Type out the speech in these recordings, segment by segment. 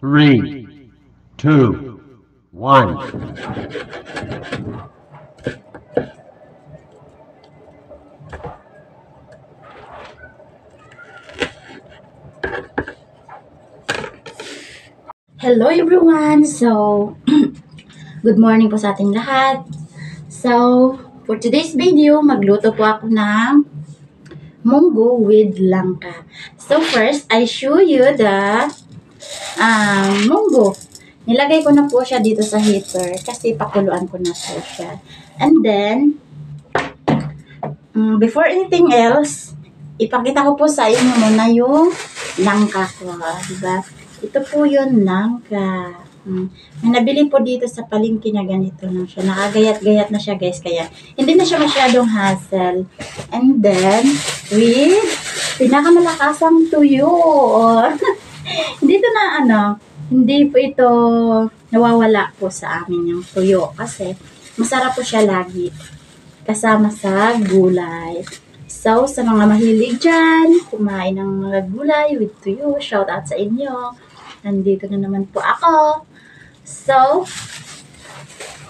3, 2, 1. Hello everyone! So, good morning po sa ating lahat. So, for today's video, magluto po ako ng munggo with langka. So, first, I show you the munggo. Nilagay ko na po siya dito sa heater kasi pakuluan ko na po siya. And then, before anything else, ipakita ko po sa inyo muna yung langka ko. Diba? Ito po yung langka. May nabili po dito sa palengke na ganito na siya. Nakagayat-gayat na siya guys. Kaya hindi na siya masyadong hassle. And then, with pinakamalakasang tuyo. Dito na hindi po ito nawawala po sa amin yung tuyo. Kasi masarap po siya lagi. Kasama sa gulay. So, sa mga mahilig dyan, kumain ng mga gulay with tuyo, shout out sa inyo. Nandito na naman po ako. So,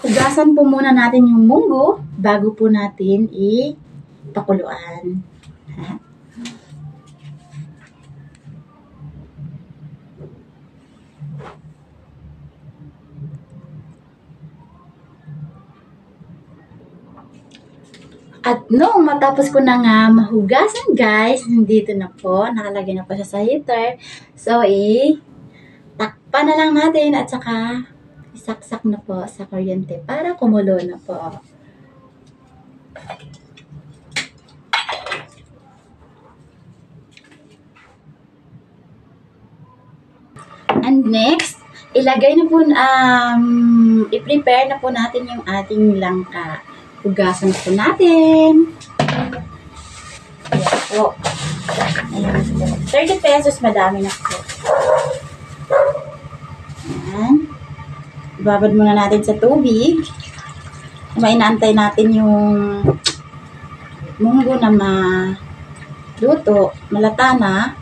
hugasan po muna natin yung munggo bago po natin ipakuluan. At noong matapos ko na nga mahugasan guys, nandito na po, nakalagay na po siya sa heater. So, takpan na lang natin at saka isaksak na po sa kuryente para kumulo na po. And next, ilagay na po, i-prepare na po natin yung ating langka. Hugasan po natin. Ayan po. Ayan po. 30 pesos, madami na po. Ayan. Ibabad muna natin sa tubig. Inaantay natin yung munggo na maluto, malata na.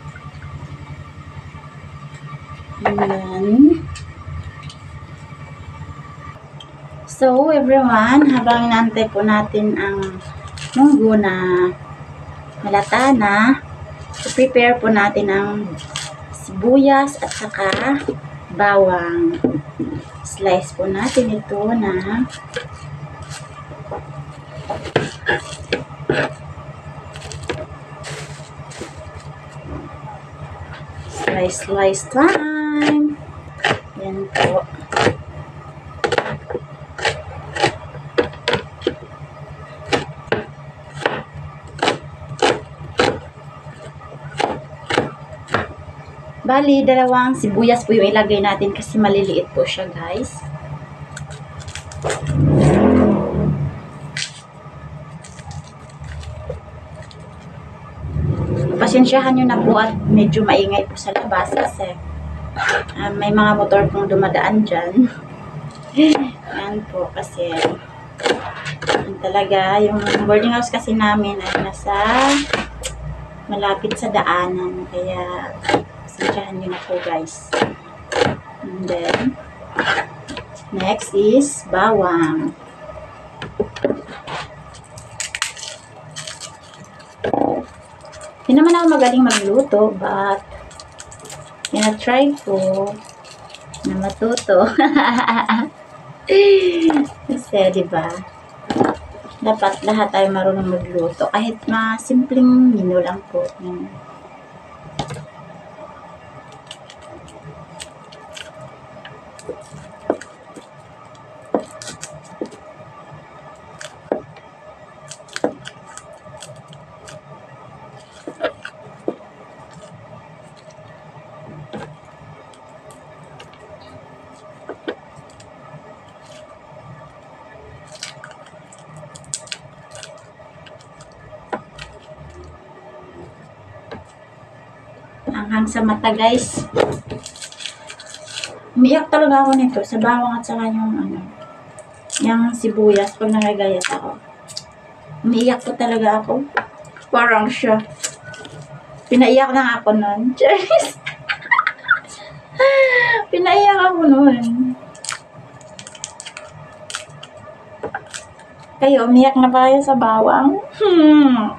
Ayan. So, everyone, habang inaantay po natin ang munggo na malata na, prepare po natin ang sibuyas at saka bawang. Slice po natin ito na slice time. Yan po. Bali, dalawang sibuyas po yung ilagay natin kasi maliliit po siya, guys. Pasensyahan nyo na po at medyo maingay po sa labas kasi may mga motor pong dumadaan dyan. Yan po kasi talaga yung boarding house kasi namin ay nasa malapit sa daanan. Kaya pasensyahan nyo na po guys. And then next is bawang. Hindi naman ako magaling magluto, but try ko na matuto. Kasi, diba? Dapat lahat tayo marunong magluto. Kahit simpleng menu lang po. Anghang sa mata guys. Umiyak talaga ako nito sa bawang at saka yung sibuyas pag nagagayat ako. Umiiyak po talaga ako. Parang siya. Pinaiyak na ako nun. Cheers! Pinaiyak ako noon. Kayo, umiyak na ba kayo sa bawang?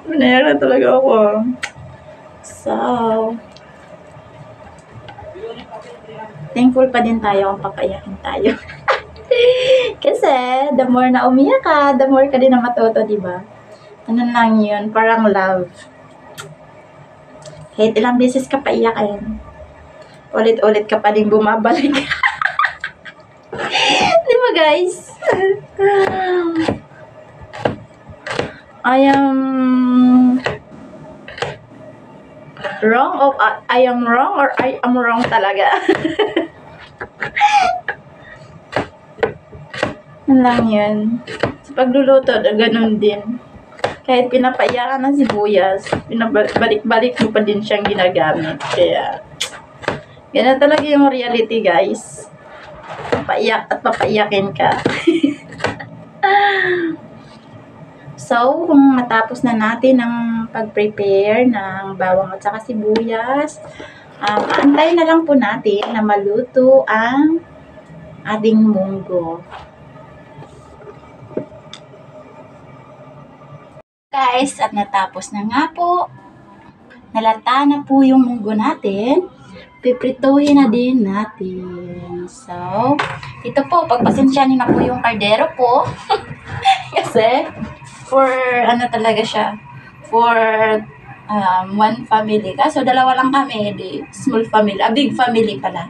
Pinaiyak na talaga ako. So, thankful pa din tayo kung papayakin tayo. Kasi, the more na umiyak ka, the more ka din na matuto, diba? Ano lang yun, parang love. Kahit ilang beses ka paiyakin, ulit-ulit ka pa din bumabalik. Di ba, guys? I am wrong or I am wrong or I am wrong talaga. Yan lang yun. Sa pagluluto, ganun din. Kahit pinapaiyakan ng sibuyas, pinabalik-balik mo pa din siyang ginagamit. Kaya, ganun talaga yung reality, guys. Papaiyak at papaiyakin ka. So, kung matapos na natin ang pag-prepare ng bawang at saka sibuyas, antayin na lang po natin na maluto ang ating munggo. Guys, at natapos na nga po. Nalata na po yung munggo natin. Piprituhin na din natin. So, ito po, pagpasensyanin na po yung kardero po. Kasi, for ano talaga siya, for one family. Kaso dalawa lang kami, di small family, big family pala.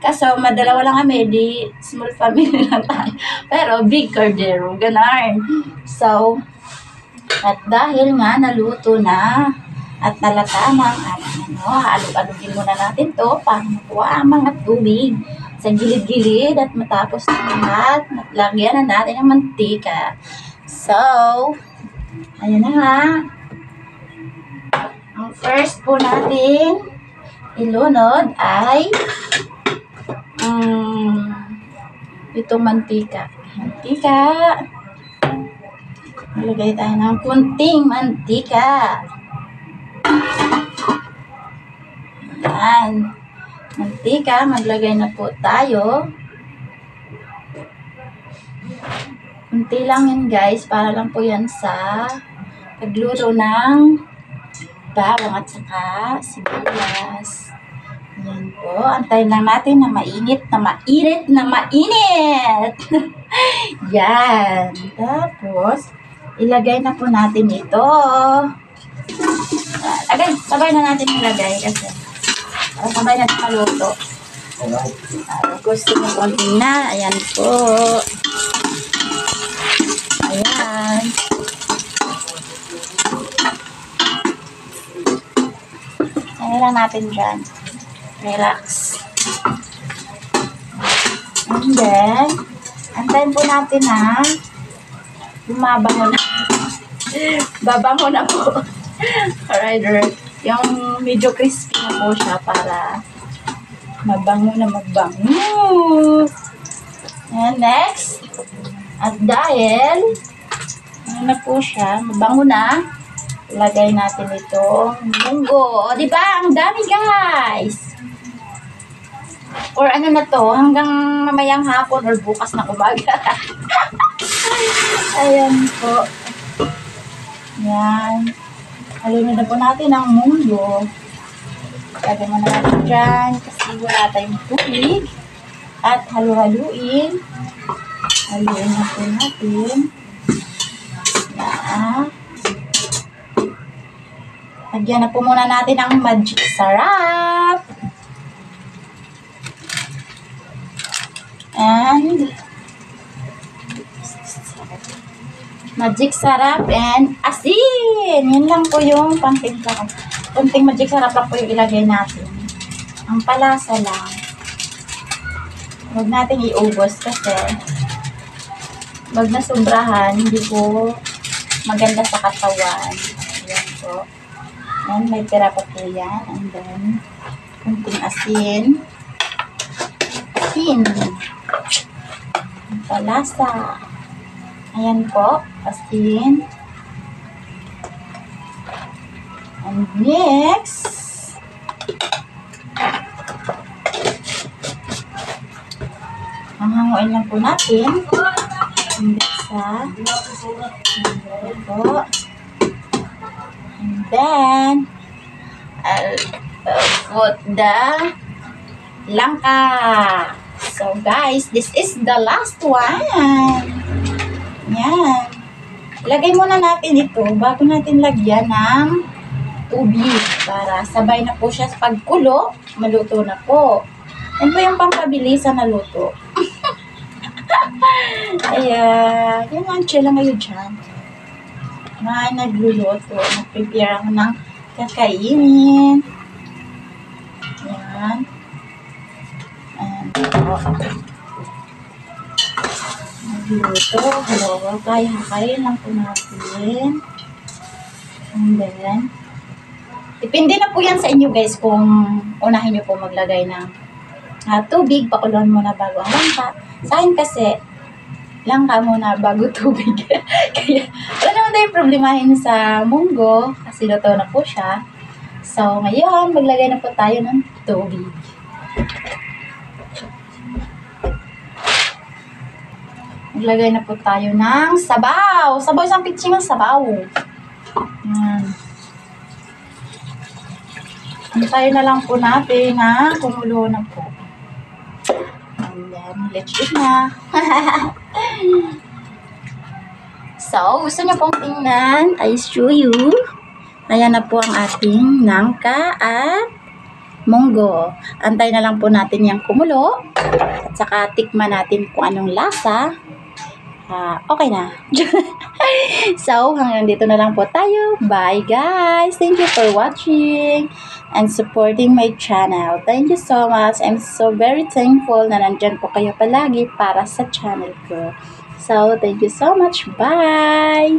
Kaso madalawa lang kami, di small family lang tayo. Pero big cordero, ganun. So, at dahil nga naluto na at nalata na ang ating alug-alugin muna natin to para makuha ang mga tubig sa gilid-gilid at matapos na lahat, lagyan na natin ng mantika. So, ayun na nga. Ang first po natin ilunod ay itong mantika. Malagay tayo ng kunting mantika. Ayan. Mantika, maglagay na po tayo. Kunti lang yun, guys, para lang po yan sa pagluto ng bawang at saka sibuyas. Yan po. Antayin lang natin na mainit. Yan. Tapos, ilagay na po natin ito. Sabay na natin ilagay kasi sabay natin maluto. Gusto mo konti na. Ayan po. Ayan. Ayan lang natin dyan. Relax. And then, antayin po natin na bumabango na. Babango na po. Alright. Yung medyo crispy na po siya para mabango. And next, at dahil ano na po siya, mabango na, ilagay natin itong munggo. O, diba? Ang dami, guys. Or ano na to, hanggang mamayang hapon or bukas na umaga. Ayan po. Yan. Halunin na po natin ang munggo. Lagyan mo na natin dyan kasi wala tayong tubig. At halu-haluin. Haluin na po natin. Yan. Lagyan na po muna natin ang magic sarap. And magic sarap and asin. Yan lang po yung pangtimpla ko. Kunting magic sarap lang po yung ilagay natin. Ang palasa lang. Huwag natin iubos kasi wag na sobrahan. Hindi po maganda sa katawan. Ayan po. Yan, may tira po po yan. And then, kunting asin. Ang palasa. Ayan po, asin. And next, Hanganguin lang po natin. And isa. Po. And then, I'll put the langka. So guys, this is the last one. Yan. Lagay muna natin ito bago natin lagyan ng tubig para sabay na po siya sa pagkulo, maluto na po. Yan po yung pampabilisan na luto. Ayan. Yan ang chill lang ngayon dyan. Nagluluto. Nag-prepare ako ng kakainin. Ayan. Ayan po. Nagluto. Halawa tayo. Hakayin lang po natin. And then, depende na po yan sa inyo guys kung unahin nyo po maglagay ng tubig. Pakuluan muna bago ang langka. Sa akin kasi, langka muna bago tubig. Kaya, wala naman tayong problemahin sa munggo kasi luto na po siya. So, ngayon, maglagay na po tayo ng tubig. Maglagay na po tayo ng sabaw. Sabaw, isang pitching ng sabaw. Yan. Antayin na lang po natin na kumulo na po. Ayan, let's eat na. So, gusto niyo pong tingnan, I show you. Ayan na po ang ating nangka at munggo. Antay na lang po natin yung kumulo. At saka tikman natin kung anong lasa. Okay na. So, hanggang dito na lang po tayo. Bye guys! Thank you for watching and supporting my channel. Thank you so much. I'm so very thankful na nandyan po kayo palagi para sa channel ko. So, thank you so much. Bye!